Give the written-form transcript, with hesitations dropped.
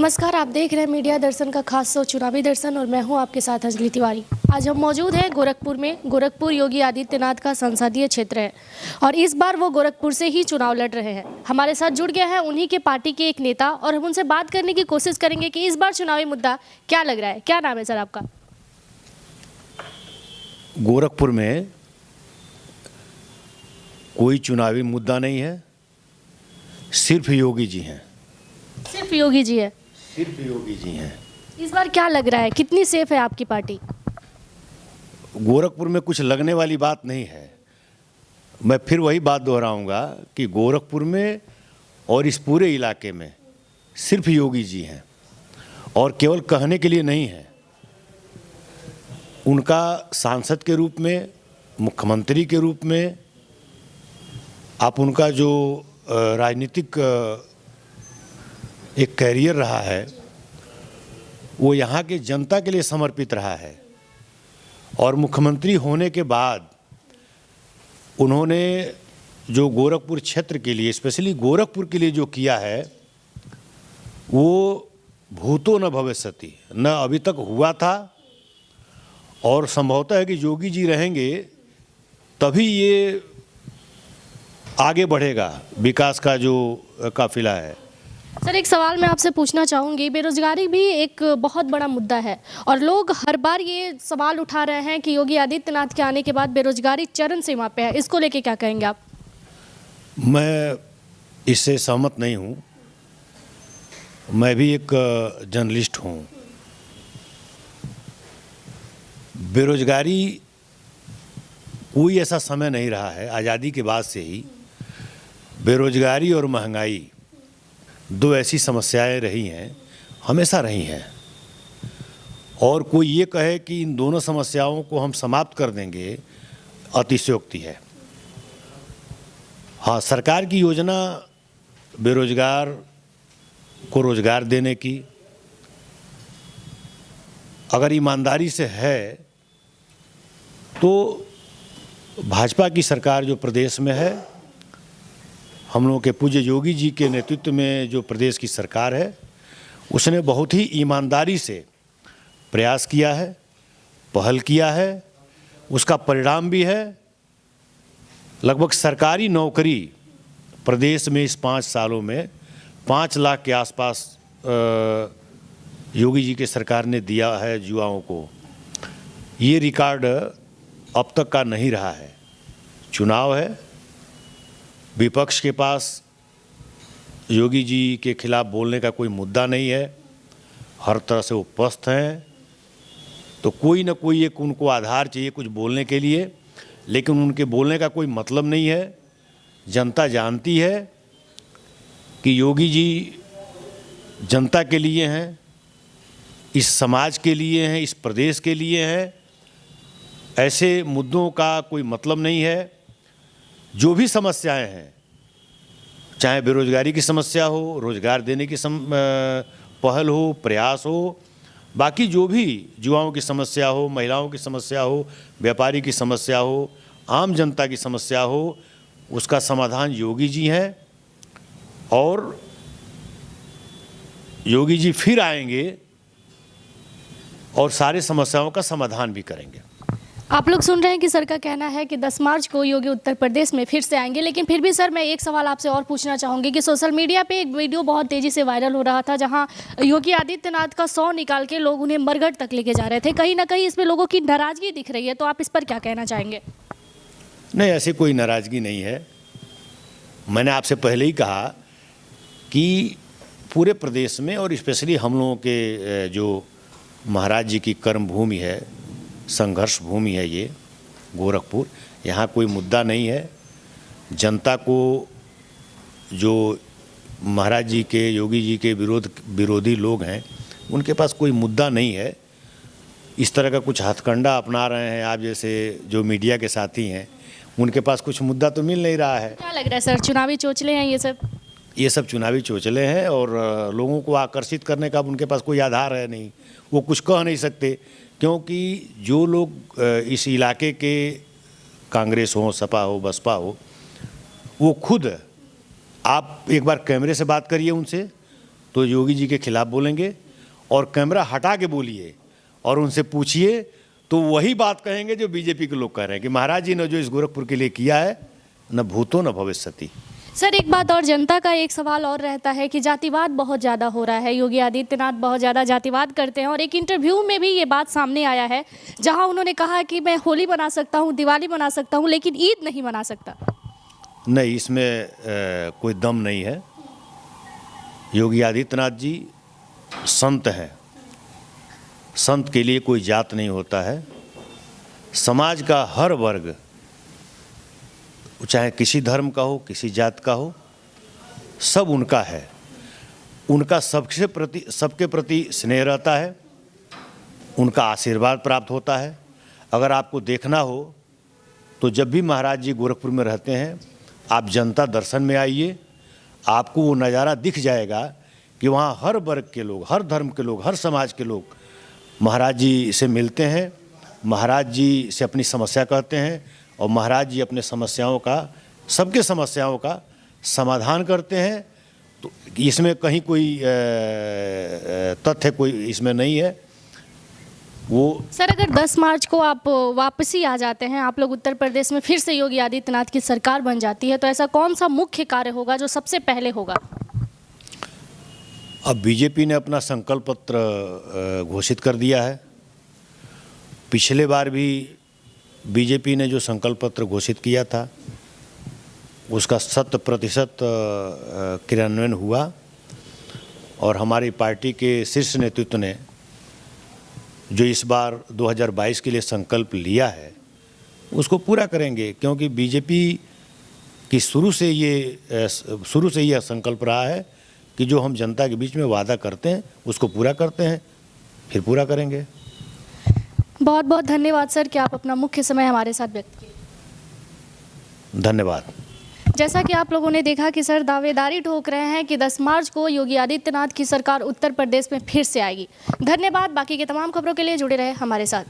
नमस्कार, आप देख रहे हैं मीडिया दर्शन का खास शो चुनावी दर्शन और मैं हूं आपके साथ अंजलि तिवारी। आज हम मौजूद हैं गोरखपुर में। गोरखपुर योगी आदित्यनाथ का संसदीय क्षेत्र है और इस बार वो गोरखपुर से ही चुनाव लड़ रहे हैं। हमारे साथ जुड़ गया है उन्हीं के पार्टी के एक नेता और हम उनसे बात करने की कोशिश करेंगे कि इस बार चुनावी मुद्दा क्या लग रहा है। क्या नाम है सर आपका? गोरखपुर में कोई चुनावी मुद्दा नहीं है, सिर्फ योगी जी हैं। सिर्फ योगी जी है? सिर्फ योगी जी हैं। इस बार क्या लग रहा है, कितनी सेफ है आपकी पार्टी? गोरखपुर में कुछ लगने वाली बात नहीं है। मैं फिर वही बात दोहराऊंगा कि गोरखपुर में और इस पूरे इलाके में सिर्फ योगी जी हैं और केवल कहने के लिए नहीं है। उनका सांसद के रूप में, मुख्यमंत्री के रूप में, आप उनका जो राजनीतिक एक कैरियर रहा है वो यहाँ के जनता के लिए समर्पित रहा है और मुख्यमंत्री होने के बाद उन्होंने जो गोरखपुर क्षेत्र के लिए, स्पेशली गोरखपुर के लिए जो किया है वो भूतो न भविष्यति, न अभी तक हुआ था और संभवतः है कि योगी जी रहेंगे तभी ये आगे बढ़ेगा विकास का जो काफिला है। सर, एक सवाल मैं आपसे पूछना चाहूँगी। बेरोजगारी भी एक बहुत बड़ा मुद्दा है और लोग हर बार ये सवाल उठा रहे हैं कि योगी आदित्यनाथ के आने के बाद बेरोजगारी चरम सीमा पे है। इसको लेके क्या कहेंगे आप? मैं इससे सहमत नहीं हूँ। मैं भी एक जर्नलिस्ट हूँ। बेरोजगारी कोई ऐसा समय नहीं रहा है आज़ादी के बाद से ही। बेरोजगारी और महंगाई दो ऐसी समस्याएं रही हैं, हमेशा रही हैं, और कोई ये कहे कि इन दोनों समस्याओं को हम समाप्त कर देंगे, अतिशयोक्ति है। हाँ, सरकार की योजना बेरोजगार को रोजगार देने की अगर ईमानदारी से है तो भाजपा की सरकार जो प्रदेश में है, हम लोगों के पूज्य योगी जी के नेतृत्व में जो प्रदेश की सरकार है, उसने बहुत ही ईमानदारी से प्रयास किया है, पहल किया है। उसका परिणाम भी है। लगभग सरकारी नौकरी प्रदेश में इस 5 सालों में 5 लाख के आसपास योगी जी के सरकार ने दिया है युवाओं को। ये रिकॉर्ड अब तक का नहीं रहा है। चुनाव है, विपक्ष के पास योगी जी के खिलाफ बोलने का कोई मुद्दा नहीं है, हर तरह से वो पस्त हैं, तो कोई ना कोई एक उनको आधार चाहिए कुछ बोलने के लिए, लेकिन उनके बोलने का कोई मतलब नहीं है। जनता जानती है कि योगी जी जनता के लिए हैं, इस समाज के लिए हैं, इस प्रदेश के लिए हैं। ऐसे मुद्दों का कोई मतलब नहीं है। जो भी समस्याएं हैं, चाहे बेरोजगारी की समस्या हो, रोजगार देने की पहल हो, प्रयास हो, बाकी जो भी युवाओं की समस्या हो, महिलाओं की समस्या हो, व्यापारी की समस्या हो, आम जनता की समस्या हो, उसका समाधान योगी जी हैं और योगी जी फिर आएंगे और सारे समस्याओं का समाधान भी करेंगे। आप लोग सुन रहे हैं कि सर का कहना है कि 10 मार्च को योगी उत्तर प्रदेश में फिर से आएंगे, लेकिन फिर भी सर मैं एक सवाल आपसे और पूछना चाहूँगी कि सोशल मीडिया पे एक वीडियो बहुत तेज़ी से वायरल हो रहा था जहां योगी आदित्यनाथ का 100 निकाल के लोग उन्हें मरघट तक लेके जा रहे थे। कहीं ना कहीं इसमें लोगों की नाराज़गी दिख रही है, तो आप इस पर क्या कहना चाहेंगे? नहीं, ऐसी कोई नाराज़गी नहीं है। मैंने आपसे पहले ही कहा कि पूरे प्रदेश में और स्पेशली हम लोगों के जो महाराज जी की कर्म भूमि है, संघर्ष भूमि है ये गोरखपुर, यहाँ कोई मुद्दा नहीं है। जनता को जो महाराज जी के, योगी जी के विरोधी लोग हैं, उनके पास कोई मुद्दा नहीं है। इस तरह का कुछ हथकंडा अपना रहे हैं आप जैसे जो मीडिया के साथी हैं, उनके पास कुछ मुद्दा तो मिल नहीं रहा है। क्या लग रहा है सर, चुनावी चोचले हैं ये सब? ये सब चुनावी चोचले हैं और लोगों को आकर्षित करने का उनके पास कोई आधार है नहीं। वो कुछ कह नहीं सकते क्योंकि जो लोग इस इलाके के कांग्रेस हो, सपा हो, बसपा हो, वो खुद, आप एक बार कैमरे से बात करिए उनसे, तो योगी जी के खिलाफ बोलेंगे, और कैमरा हटा के बोलिए और उनसे पूछिए तो वही बात कहेंगे जो बीजेपी के लोग कह रहे हैं कि महाराज जी ने जो इस गोरखपुर के लिए किया है, न भूतो न भविष्यति। सर एक बात और, जनता का एक सवाल और रहता है कि जातिवाद बहुत ज़्यादा हो रहा है, योगी आदित्यनाथ बहुत ज़्यादा जातिवाद करते हैं, और एक इंटरव्यू में भी ये बात सामने आया है जहां उन्होंने कहा कि मैं होली मना सकता हूं, दिवाली मना सकता हूं, लेकिन ईद नहीं मना सकता। नहीं, इसमें कोई दम नहीं है। योगी आदित्यनाथ जी संत हैं, संत के लिए कोई जात नहीं होता है। समाज का हर वर्ग, चाहे किसी धर्म का हो, किसी जात का हो, सब उनका है। उनका सबके प्रति स्नेह रहता है, उनका आशीर्वाद प्राप्त होता है। अगर आपको देखना हो तो जब भी महाराज जी गोरखपुर में रहते हैं, आप जनता दर्शन में आइए, आपको वो नज़ारा दिख जाएगा कि वहाँ हर वर्ग के लोग, हर धर्म के लोग, हर समाज के लोग महाराज जी से मिलते हैं, महाराज जी से अपनी समस्या कहते हैं, और महाराज जी अपने समस्याओं का, सबके समस्याओं का समाधान करते हैं। तो इसमें कहीं कोई तथ्य कोई इसमें नहीं है। वो सर अगर 10 मार्च को आप वापसी आ जाते हैं, आप लोग उत्तर प्रदेश में फिर से योगी आदित्यनाथ की सरकार बन जाती है, तो ऐसा कौन सा मुख्य कार्य होगा जो सबसे पहले होगा? अब बीजेपी ने अपना संकल्प पत्र घोषित कर दिया है। पिछले बार भी बीजेपी ने जो संकल्प पत्र घोषित किया था उसका 100% क्रियान्वयन हुआ, और हमारी पार्टी के शीर्ष नेतृत्व ने जो इस बार 2022 के लिए संकल्प लिया है उसको पूरा करेंगे, क्योंकि बीजेपी की शुरू से यह संकल्प रहा है कि जो हम जनता के बीच में वादा करते हैं उसको पूरा करते हैं, फिर पूरा करेंगे। बहुत बहुत धन्यवाद सर कि आप अपना मुख्य समय हमारे साथ व्यक्त किए। धन्यवाद। जैसा कि आप लोगों ने देखा कि सर दावेदारी ठोक रहे हैं कि 10 मार्च को योगी आदित्यनाथ की सरकार उत्तर प्रदेश में फिर से आएगी। धन्यवाद। बाकी के तमाम खबरों के लिए जुड़े रहे हमारे साथ।